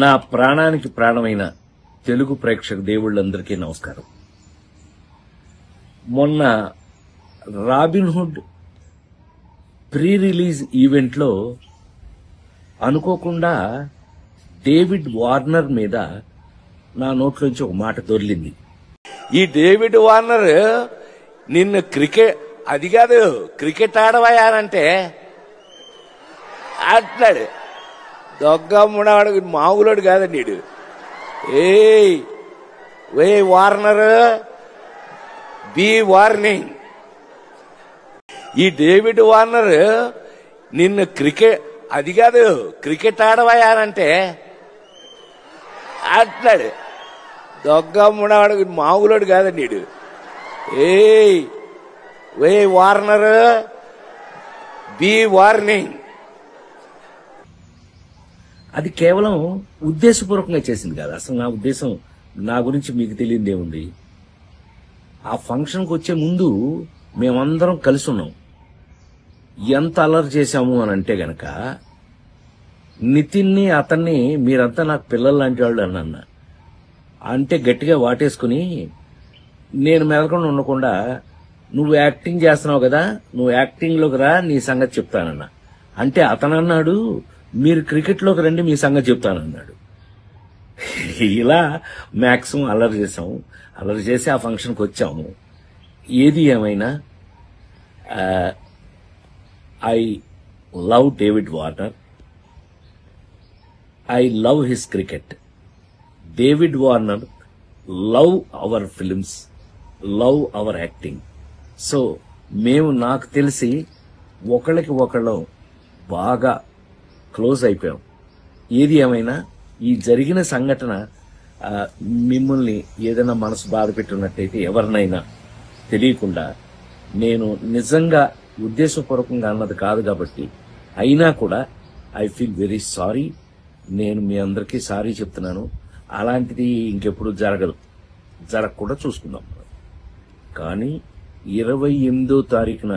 నా ప్రాణానికి ప్రాణమైన తెలుగు ప్రేక్షక దేవుళ్ళందరికీ నమస్కారం. మొన్న రాబిన్హుడ్ ప్రీ రిలీజ్ ఈవెంట్లో అనుకోకుండా డేవిడ్ వార్నర్ మీద నా నోట్లోంచి ఒక మాట దొర్లింది. ఈ డేవిడ్ వార్నర్ నిన్ను క్రికెట్ ఆడవయానంటే అంటున్నాడు. దొగ్గమ్ముడాడు మామూలుడు కాదండి వీడు. ఏ వార్నర్ బి వార్నింగ్. ఈ డేవిడ్ వార్నర్ నిన్ను క్రికెట్ ఆడవయానంటే అంటున్నాడు. దొగ్గమ్ముడాడు మామూలుడు కాదండి వీడు. ఏ వార్నర్ బి వార్నింగ్. అది కేవలం ఉద్దేశపూర్వకంగా చేసింది కాదు. అసలు నా ఉద్దేశం, నా గురించి మీకు తెలియదేముంది. ఆ ఫంక్షన్కి వచ్చే ముందు మేమందరం కలిసి ఉన్నాం. ఎంత అల్లరి చేశాము అని అంటే గనక నితిన్ని అతన్ని మీరంతా నాకు పిల్లలు లాంటి వాళ్ళు అన్న అంటే గట్టిగా వాటేసుకుని నేను మెదకుండా ఉండకుండా నువ్వు యాక్టింగ్ చేస్తున్నావు కదా, నువ్వు యాక్టింగ్లోకి రా, నీ సంగతి చెప్తానన్నా. అంటే అతను అన్నాడు, మీరు క్రికెట్లోకి రండి, మీ సంగతి చెప్తానన్నాడు. ఇలా మ్యాక్సిమం అల్లరి చేసాము. అల్లరి చేసి ఆ ఫంక్షన్కి వచ్చాము. ఏది ఏమైనా I love David Warner. I love his cricket. David Warner love our films, love our acting. So మేము నాకు తెలిసి ఒకళ్ళకి ఒకళ్ళం బాగా క్లోజ్ అయిపోయాం. ఏది ఏమైనా ఈ జరిగిన సంఘటన మిమ్మల్ని ఏదైనా మనసు బాధ పెట్టున్నట్టయితే ఎవరినైనా తెలియకుండా, నేను నిజంగా ఉద్దేశపూర్వకంగా అన్నది కాదు కాబట్టి, అయినా కూడా ఐ ఫీల్ వెరీ సారీ. నేను మీ అందరికీ సారీ చెప్తున్నాను. అలాంటిది ఇంకెప్పుడు జరగకుండా చూసుకుందాం. కానీ 28వ తారీఖున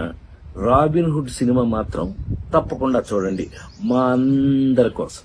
రాబిన్హుడ్ సినిమా మాత్రం తప్పకుండా చూడండి, మా అందరి కోసం.